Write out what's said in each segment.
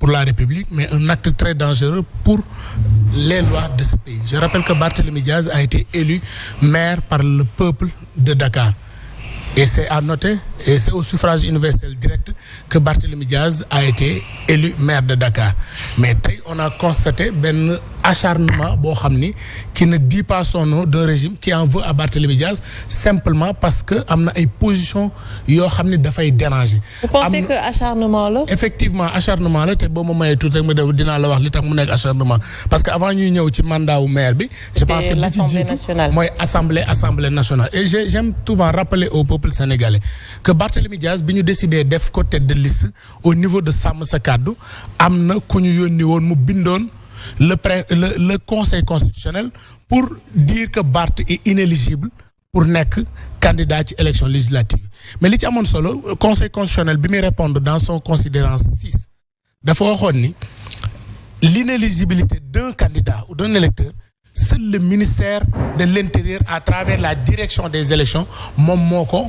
pour la République, mais un acte très dangereux pour les lois de ce pays. Je rappelle que Barthélémy Diaz a été élu maire par le peuple de Dakar. Et c'est à noter, et c'est au suffrage universel direct que Barthélémy Diaz a été élu maire de Dakar. Mais on a constaté un acharnement qui ne dit pas son nom d'un régime qui en veut à Barthélémy Diaz simplement parce que amna ay position yo xamni da fay déranger. Vous pensez que acharnement là? Effectivement, acharnement là té bo ma maye tout rek ma def dina la wax li tax mu nek acharnement parce que avant ñuy ñëw ci mandat wu maire bi, je pense que l'Assemblée nationale moy assemblée nationale et j'aime souvent rappeler au peuple sénégalais que Barthélémy Diaz biñu décidé def ko tête de liste au niveau de Sàmm Sa Kàddu amna ku ñu yónni woon mu bindoon le Conseil constitutionnel pour dire que Barth est inéligible pour nekk candidat à l'élection législative. Mais li ci amone solo Conseil constitutionnel bi mi répondre dans son considérant 6 dafa waxone ni l'inéligibilité d'un candidat ou d'un électeur, seul le ministère de l'Intérieur à travers la direction des élections mom moko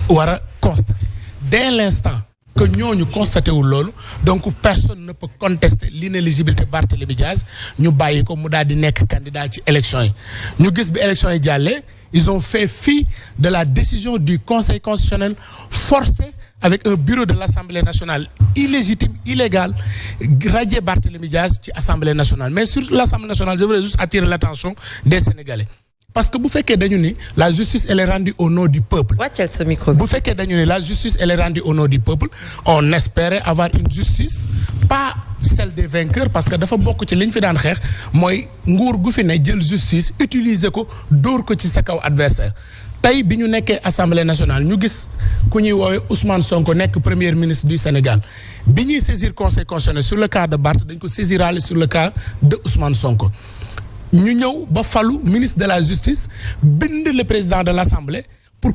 wara constater. Dès l'instant que nous constatons lolu, donc personne ne peut contester l'inéligibilité de Barthélémy Diaz, nous bayyi ko mu daldi nek candidat ci élection yi. Ñu gis bi élection yi jallé, ils ont fait fi de la décision du Conseil constitutionnel forcé avec un bureau de l'Assemblée nationale illégitime, illégal, radier Barthélémy Diaz ci Assemblée nationale. Mais sur l'Assemblée nationale, je voudrais juste attirer l'attention des Sénégalais. Parce que vous faites que la justice elle est rendue au nom du peuple. Vous faites que la justice elle est rendue au nom du peuple. On espérait avoir une justice pas celle des vainqueurs parce que dafa bokk ci liñ fi daan xex moy nguur gu fi ne jël justice utiliser ko dóor ko ci sa kaw adversaire. Tay biñu nekké Assemblée nationale ñu gis ku ñuy woowee Ousmane Sonko nekk premier ministre du Sénégal biñuy saisir Conseil constitutionnel sur le cas de Barth dañ ko saisirale sur le cas de Ousmane Sonko. Ñu ñëw ba falu ministre de la justice bind le président de l'Assemblée pour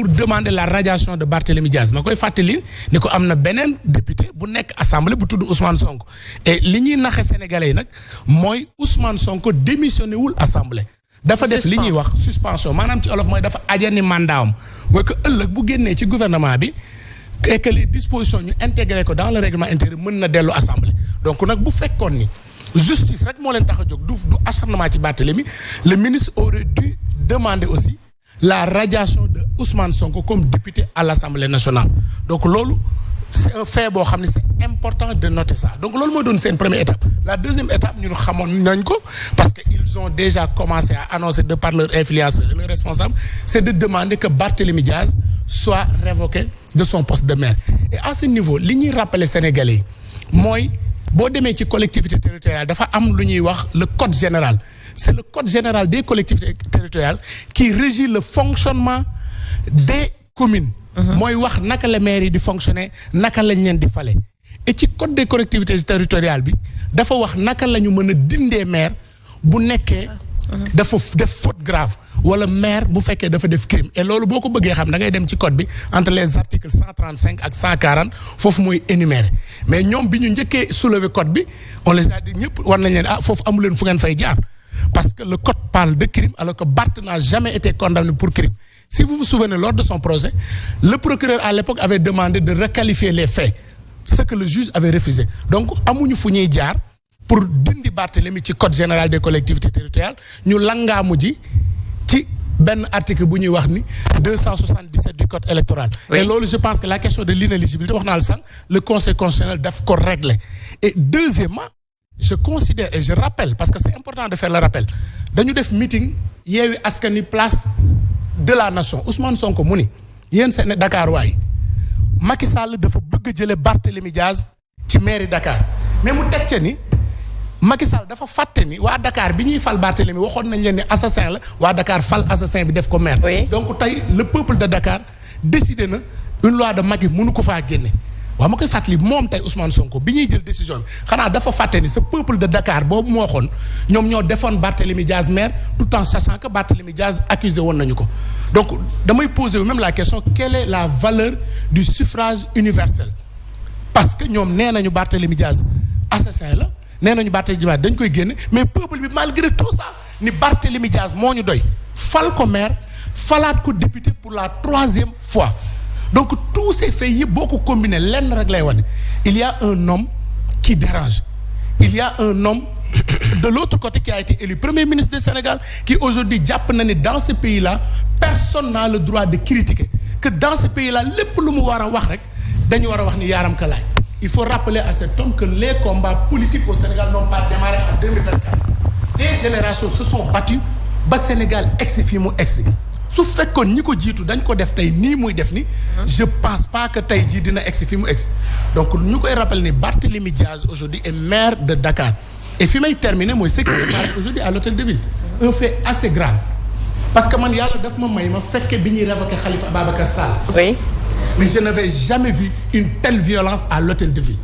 demander la radiation de Barthélémy Diaz. Ma koy fatali ni ko amna benen député bu nek assemblée bu tuddu Ousmane Sonko et li ñuy naxé sénégalais nak moy Ousmane Sonko démissionné wul assemblée. Dafa def li ñuy wax suspension manam ci olof moy dafa ajani mandatam moy que ëlëk bu génné ci gouvernement bi et que les dispositions ñu intégrer ko dans le règlement intérieur mën na dellu assemblée. Donc nak bu fekkone ni justice rek mo len tax jog du acharnement ci Barthélémy, le ministre aurait dû demander aussi la radiation de Ousmane Sonko comme député à l'Assemblée nationale. Donc lolu c'est un fait bo xamni c'est important de noter ça. Donc lolu mo donne c'est une première étape. La deuxième étape ñun xamone nañ ko parce que ils ont déjà commencé à annoncer de par leur influenceurs et leurs responsables, c'est de demander que Barthélémy Diaz soit révoqué de son poste de maire. Et à ce niveau, li ñuy rappeler Sénégalais moy bo démé ci collectivité territoriale dafa am lu ñuy wax le code général. C'est le code général des collectivités territoriales qui régit le fonctionnement des communes. Moy wax naka la maire yi di fonctionner, naka lañ leen di falé. Et ci code des collectivités territoriales bi dafa wax naka lañu mëna dindé maire bu nekké dafa def faute grave wala maire bu féké dafa def crime. Et lolu boko bëggé xam da ngay dem ci code bi entre les articles 135 ak 140 fofu moy énumérer. Mais ñom biñu ñëkke soulever code bi on les a dit ñëpp war nañ leen fofu amu leen fu ngeen fay jaar. Parce que le code parle de crime alors que Barth n'a jamais été condamné pour crime. Si vous vous souvenez, lors de son procès, le procureur à l'époque avait demandé de requalifier les faits, ce que le juge avait refusé. Donc, amuñu fu ñuy jaar pour dindi Barthélémy ci code général des collectivités territoriales, ñu langaamu ji ci ben article bu ñuy wax ni 277 du code électoral. Oui. Et là, je pense que la question de l'inéligibilité, le Conseil constitutionnel doit ko régler. Et deuxièmement, je considère et je rappelle, parce que c'est important de faire le rappel, dañu def meeting Yewwi Askan Wi place de la nation Ousmane Sonko mu ni yéen seen Dakar waay Macky Sall dafa bëgg jële Barthélémy Diaz ci mairie Dakar mais mu teg ca ni Macky Sall dafa fàtte ni waa Dakar bi ñuy fal Barthélémy waxoon nañ leen ni assassin la waa Dakar fal assassin bi def ko maire. Oui. Donc tey le peuple de Dakar décidé na une loi de Macky mënu ko faa génne. waaw ma koy fàttali moom tey Ousmane Sonko bi ñuy jël décision bi xanaa dafa fàtte ni ce peuple de Dakar boobu moo waxoon ñoom ñoo defoon Barthélémy Diaz maire tout en sachant que Barthélémy Diaz accusé woon nañu ko. Donc damay poser même la question quelle est la valeur du suffrage universel parce que ñoom nee nañu Barthélémy Diaz assassin la nee nañu Barthélémy Diaz dañ koy génne mais peuple bi malgré tout ça ni Barthélémy Diaz moo ñu doy fal ko maire falaat ko député pour la 3e fois. Donc tous ces faits yi boo ko combiné lenn rek lay wane il y a un homme qui dérange. Il y a un homme de l'autre côté qui a été élu Premier ministre du Sénégal qui aujourd'hui jàpp na ni dans ce pays-là personne n'a le droit de critiquer que dans ce pays-là lépp lu mu war a wax rek dañu war a wax ni yaaram ka laay. Il faut rappeler à cet homme que les combats politiques au Sénégal n'ont pas démarré en 2024. Des générations se sont battues ba Sénégal egsi fii mu egsi su fekkoon ñi ko jiitu dañ ko def tey nii muy def ni je pense pas que tey jii dina egsi fii mu egsi donc ñu koy rappeler ni Barthélémy Diaz aujourd'hui est maire de Dakar et fi may terminer mooy ce qui se passe aujourd'hui à l'hôtel de ville un fait assez grave parce que man yàlla daf ma may ma fekke bi ñuy révoquer Khalifa Ababacar Sall. Oui. Mais je n'avais jamais vu une telle violence à l'hôtel de ville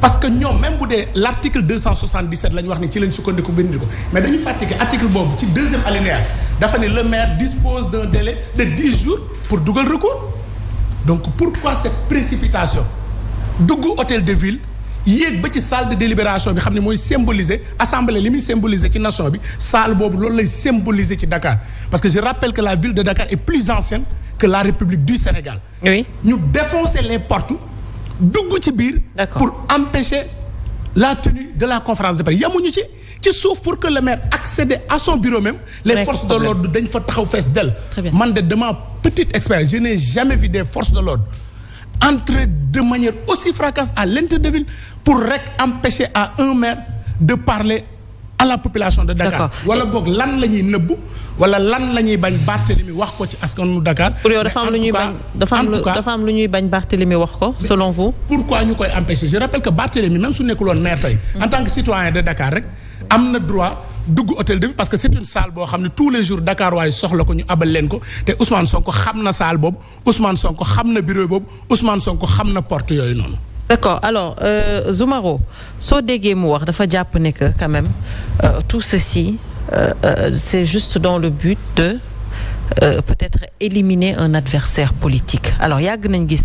parce que ñoom même bu dee l'article 277 la ñu wax ni ci lañ sukkandiku bind ko mais dañu fàtte que article boobu ci deuxième alinéa dafa ne le maire dispose d'un délai de 10 jours pour dugal recours donc pourquoi cette précipitation dugg hôtel de ville yéeg ba ci salle de délibération bi xam ne mooy symboliser assemblée li muy symboliser ci nation bi salle boobu loolu lay symboliser ci Dakar parce que je rappelle que la ville de Dakar est plus ancienne que la République du Sénégal. Oui. ñu défoncer les portes dugg ci biir. Pour empêcher la tenue de la conférence de presse yamuñu ci suuf pour que le maire accède à son bureau même. Les forces de l'ordre dañ fa taxaw fees del. Man de ma petite expérience je n'ai jamais vu des forces de l'ordre entrer de manière aussi fracasse à l'intérieur de ville pour rek empêcher à un maire de parler à la population de Dakar. Wala boog lan la ñuy nëbbu wala lan la ñuy bañ Barthélémy wax ko ci askanu Dakar. Pour yow dafa am lu ñuy bañ dafa am lu ñuy bañ Barthélémy wax ko selon vous. Pourquoi ñu koy empêcher je rappelle que Barthélémy même su nekkuloon maire tey. En tant que citoyen de Dakar rek am na droit dugg hôtel de ville parce que c'est une salle boo xam ne tous les jours Dakar waaye soxla ko ñu abal leen ko te Ousmane Sonko xam na salle boobu Ousmane Sonko xam na bureau boobu Ousmane Sonko xam na porte yooyu noonu. D'accord alors Zoumaro soo déggee mu wax dafa jàpp ne que quand même tout ceci c'est juste dans le but de peut-être éliminer un adversaire politique alors yàgg nañ gis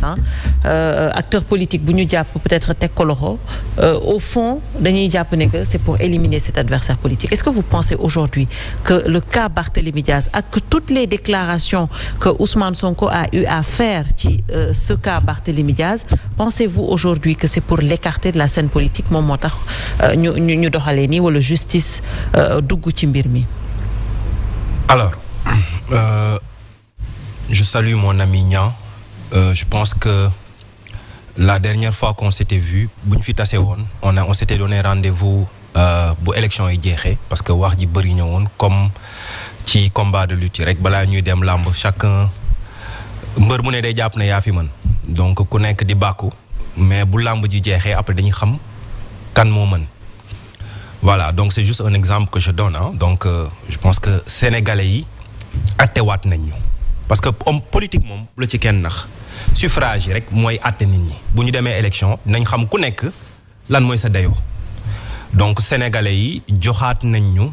acteur politique bu ñu jàpp peut-être teg ko loxo au fond dañuy jàpp ne que c'est pour éliminer cet adversaire politique est-ce que vous pensez aujourd'hui que le cas Barthélémy Diaz ak toutes les déclarations que Ousmane Sonko a eu à faire ci ce cas Barthélémy Diaz pensez-vous aujourd'hui que c'est pour l'écarter de la scène politique moom moo tax ñu doxalee nii wala justice dugg ci mbir mi alors je salue mon ami Niang je pense que la dernière fois qu'on s'était vu bu ñu fi tase woon on s'était donné rendez-vous bu élection yi jeexee parce que wax ji bëri ñëwoon comme ci combat de lutte rek balaa ñuy dem làmb chacun mbër mu ne day jàpp ne yaa fi mën donc ku nekk di bàkku mais bu làmb ji jeexee après dañuy xam kan moo mën voilà donc c'est juste un exemple que je donne donc je pense que sénégalais yi attewaat nañ ñu parce que homme politique moom la ci kenn nax suffrage yi rek mooy atte nit ñi bu ñu demee élection nañ xam ku nekk lan mooy sa dayoo donc sénégalais yi joxaat nañ ñu